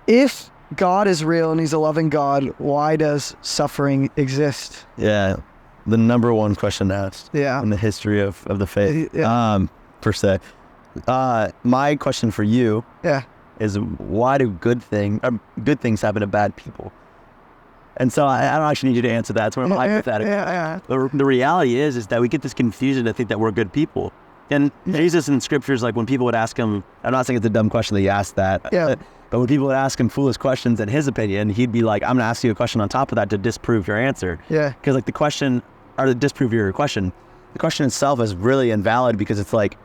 If God is real and he's a loving God, why does suffering exist? Yeah, the number one question asked Yeah. in the history of the faith, Yeah. per se. My question for you Yeah. is, why do good things happen to bad people? And so I don't actually need you to answer that. It's more hypothetical. Yeah. The reality is that we get this confusion to think that we're good people. And Jesus in scriptures, like when people would ask him, I'm not saying it's a dumb question that you asked that, but when people would ask him foolish questions, in his opinion, he'd be like, I'm going to ask you a question on top of that to disprove your answer. Yeah. Because like the question, or to disprove your question, the question itself is really invalid, because it's like,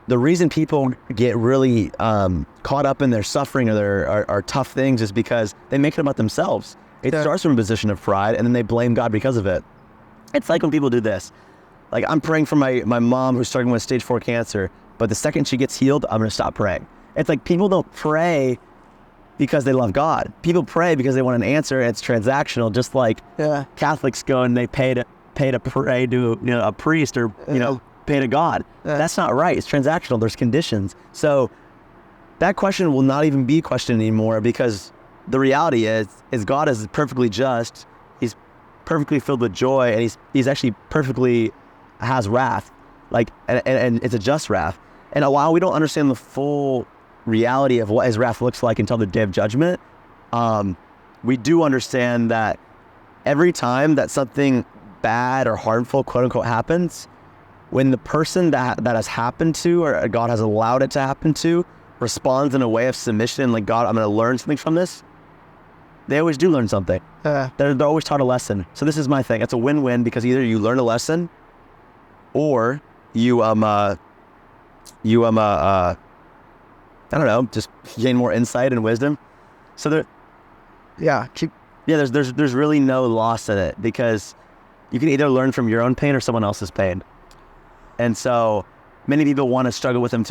the reason people get really caught up in their suffering or their tough things is because they make it about themselves. It starts from a position of pride, and then they blame God because of it. It's like when people do this. Like, I'm praying for my mom who's struggling with stage 4 cancer, but the second she gets healed, I'm going to stop praying. It's like people don't pray because they love God. People pray because they want an answer, and it's transactional, just like Catholics go and they pay to pray to a priest or pay to God. That's not right. It's transactional. There's conditions. So that question will not even be questioned anymore, because the reality is God is perfectly just. He's perfectly filled with joy, and he's actually perfectly has wrath, like, and it's a just wrath. And while we don't understand the full reality of what his wrath looks like until the day of judgment, we do understand that every time that something bad or harmful, quote unquote, happens, when the person that has happened to, or God has allowed it to happen to, responds in a way of submission, like, God, I'm going to learn something from this, they always do learn something. They're always taught a lesson. So this is my thing. It's a win-win, because either you learn a lesson, or you I don't know, just gain more insight and wisdom. So there's really no loss in it, because you can either learn from your own pain or someone else's pain. And so many people want to struggle with them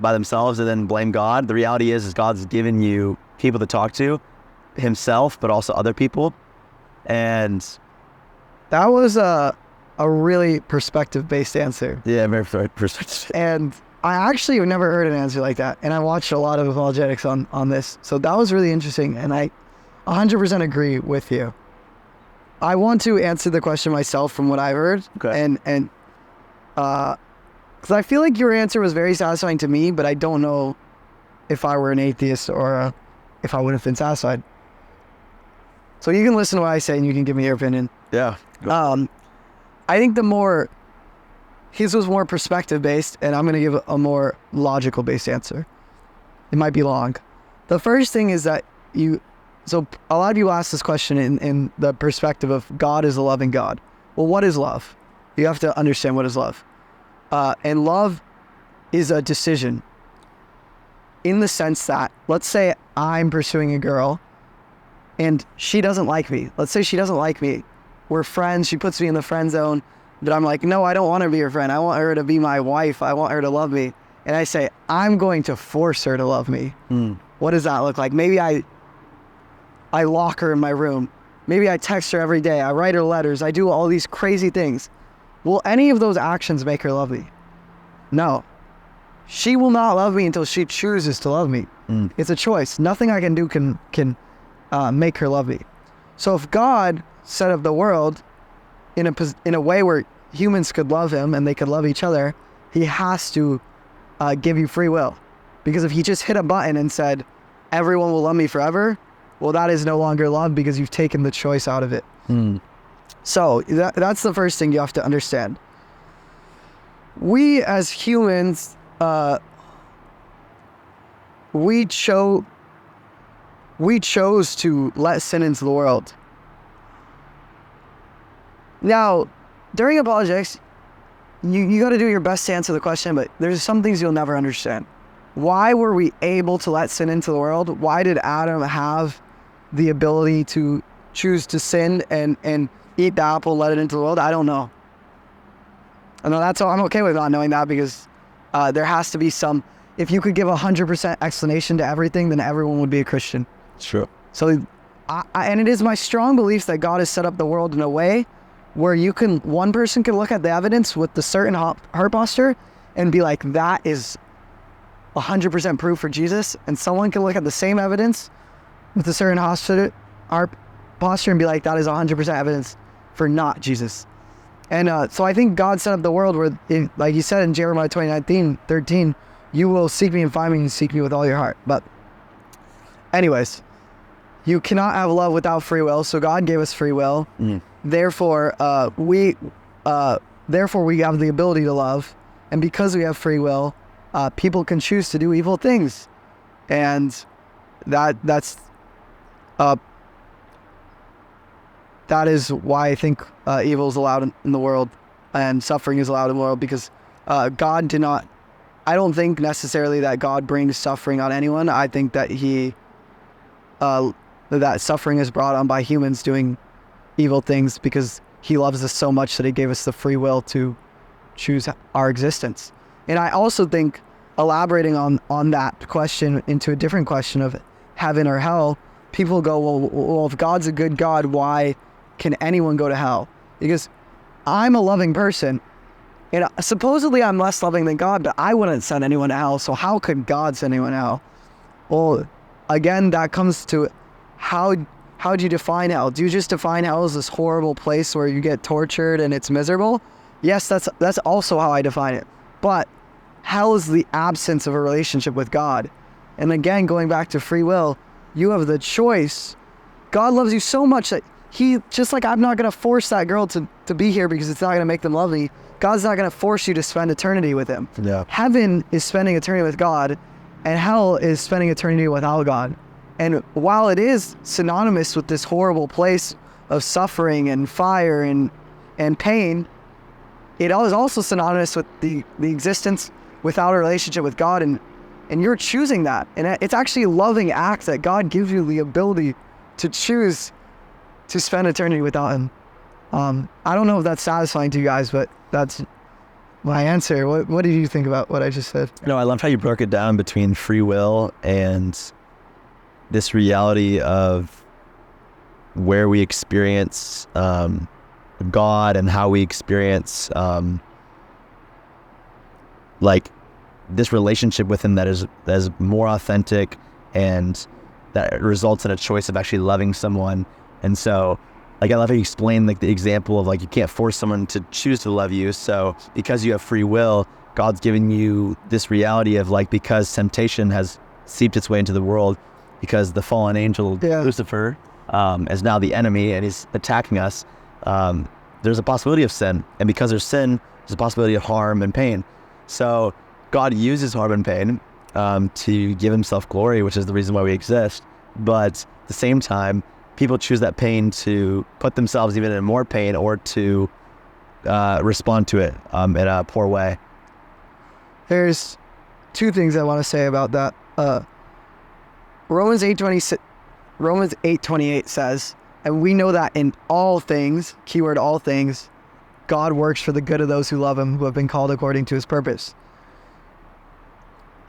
by themselves and then blame God. The reality is God's given you people to talk to, himself, but also other people. And that was a really perspective-based answer. Yeah, very perspective. And I actually have never heard an answer like that. And I watched a lot of apologetics on this. So that was really interesting. And I 100% agree with you. I want to answer the question myself from what I heard. Okay. And because I feel like your answer was very satisfying to me, but I don't know if I were an atheist or if I would have been satisfied. So you can listen to what I say and you can give me your opinion. Yeah. I think his was more perspective based, and I'm going to give a more logical based answer. It might be long. The first thing is that so a lot of you ask this question in the perspective of God is a loving God. Well, what is love? You have to understand what is love. And love is a decision, in the sense that, let's say I'm pursuing a girl and she doesn't like me. Let's say she doesn't like me. We're friends. She puts me in the friend zone. But I'm like, no, I don't want her to be your friend. I want her to be my wife. I want her to love me. And I say, I'm going to force her to love me. What does that look like? Maybe I lock her in my room. Maybe I text her every day. I write her letters. I do all these crazy things. Will any of those actions make her love me? No. She will not love me until she chooses to love me. It's a choice. Nothing I can do can make her love me. So if God set up the world in a way where humans could love him and they could love each other, he has to give you free will. Because if he just hit a button and said, everyone will love me forever, well, that is no longer love, because you've taken the choice out of it. So that's the first thing you have to understand. We as humans, we chose to let sin into the world. Now, during apologetics, you got to do your best to answer the question, but there's some things you'll never understand. Why were we able to let sin into the world? Why did Adam have the ability to choose to sin and eat the apple, let it into the world? I don't know. I know that's all. I'm okay with not knowing that, because there has to be some. If you could give 100% explanation to everything, then everyone would be a Christian. Sure. So, and it is my strong belief that God has set up the world in a way where one person can look at the evidence with the certain heart posture and be like, that is 100% proof for Jesus, and someone can look at the same evidence with a certain posture and be like, that is 100% evidence for not Jesus. And so I think God set up the world where, like he said in Jeremiah 29:13, you will seek me and find me and seek me with all your heart. But anyways, you cannot have love without free will. So God gave us free will. Therefore, we have the ability to love. And because we have free will, people can choose to do evil things. And that is why I think evil is allowed in the world and suffering is allowed in the world, because God did not, I don't think necessarily that God brings suffering on anyone. I think that that suffering is brought on by humans doing evil things because he loves us so much that he gave us the free will to choose our existence. And I also think, elaborating on that question into a different question of heaven or hell, people go, well, if God's a good God, why can anyone go to hell? Because I'm a loving person, and supposedly I'm less loving than God, but I wouldn't send anyone to hell, so how could God send anyone to hell? Well, again, that comes to how do you define hell? Do you just define hell as this horrible place where you get tortured and it's miserable? Yes, that's also how I define it. But hell is the absence of a relationship with God. And again, going back to free will, you have the choice. God loves you so much that he, just like I'm not going to force that girl to be here because it's not going to make them love me, God's not going to force you to spend eternity with him. Yeah. Heaven is spending eternity with God, and hell is spending eternity without God. And while it is synonymous with this horrible place of suffering and fire and pain, it is also synonymous with the existence without a relationship with God, and you're choosing that. And it's actually a loving act that God gives you the ability to choose to spend eternity without him. I don't know if that's satisfying to you guys, but that's my answer. What did you think about what I just said? No, I loved how you broke it down between free will and this reality of where we experience God and how we experience like this relationship with him that is more authentic, and that results in a choice of actually loving someone. And so, like, I love how you explain like the example of like you can't force someone to choose to love you. So because you have free will, God's giving you this reality of like, because temptation has seeped its way into the world, because the fallen angel Lucifer is now the enemy and he's attacking us. There's a possibility of sin, and because there's sin, there's a possibility of harm and pain. So God uses harm and pain to give himself glory, which is the reason why we exist. But at the same time, people choose that pain to put themselves even in more pain, or to respond to it in a poor way. There's two things I want to say about that. Romans 8:28 says, and we know that in all things, keyword all things, God works for the good of those who love him, who have been called according to his purpose.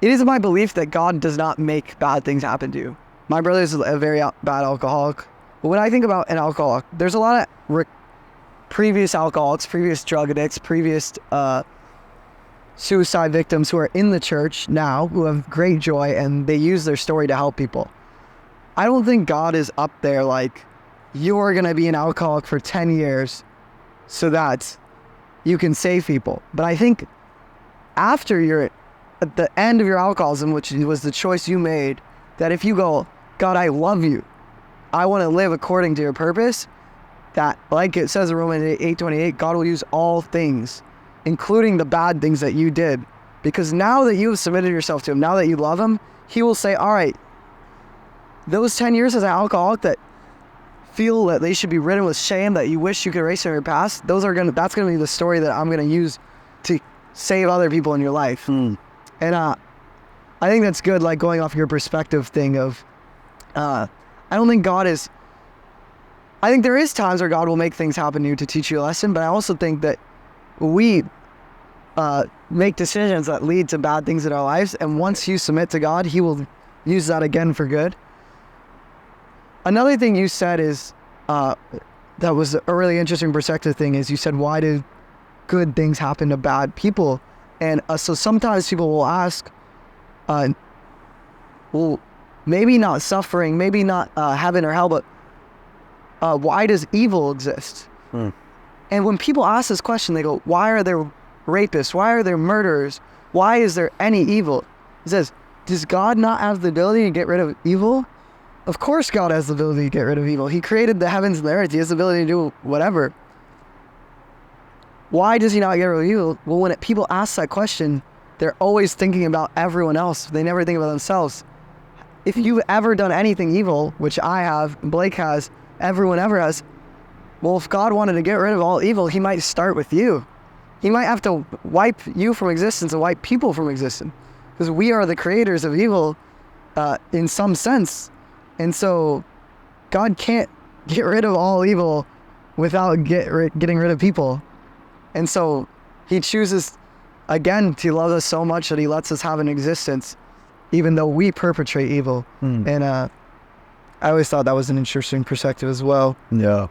It is my belief that God does not make bad things happen to you. My brother is a very bad alcoholic. But when I think about an alcoholic, there's a lot of previous alcoholics, previous drug addicts, previous suicide victims who are in the church now, who have great joy, and they use their story to help people. I don't think God is up there like, you're going to be an alcoholic for 10 years so that you can save people. But I think after you're at the end of your alcoholism, which was the choice you made, that if you go, God, I love you, I want to live according to your purpose, that, like it says in Romans 8:28, God will use all things, including the bad things that you did. Because now that you have submitted yourself to him, now that you love him, he will say, all right, those 10 years as an alcoholic that feel that they should be ridden with shame, that you wish you could erase from your past, that's going to be the story that I'm going to use to save other people in your life. And I think that's good, like going off your perspective thing of, I don't think God is, I think there is times where God will make things happen to you to teach you a lesson, but I also think that we make decisions that lead to bad things in our lives, and once you submit to God, he will use that again for good. Another thing you said is, that was a really interesting perspective thing, is you said, why do good things happen to bad people? And so sometimes people will ask, well, maybe not suffering, maybe not heaven or hell, but why does evil exist? And when people ask this question, they go, why are there rapists? Why are there murderers? Why is there any evil? It says, does God not have the ability to get rid of evil? Of course God has the ability to get rid of evil. He created the heavens and the earth. He has the ability to do whatever. Why does he not get rid of evil? Well, when people ask that question, they're always thinking about everyone else. They never think about themselves. If you've ever done anything evil, which I have, Blake has, everyone ever has, well, if God wanted to get rid of all evil, he might start with you. He might have to wipe you from existence and wipe people from existence. Because we are the creators of evil in some sense. And so God can't get rid of all evil without getting rid of people. And so he chooses, again, to love us so much that he lets us have an existence, even though we perpetrate evil. And I always thought that was an interesting perspective as well. Yeah.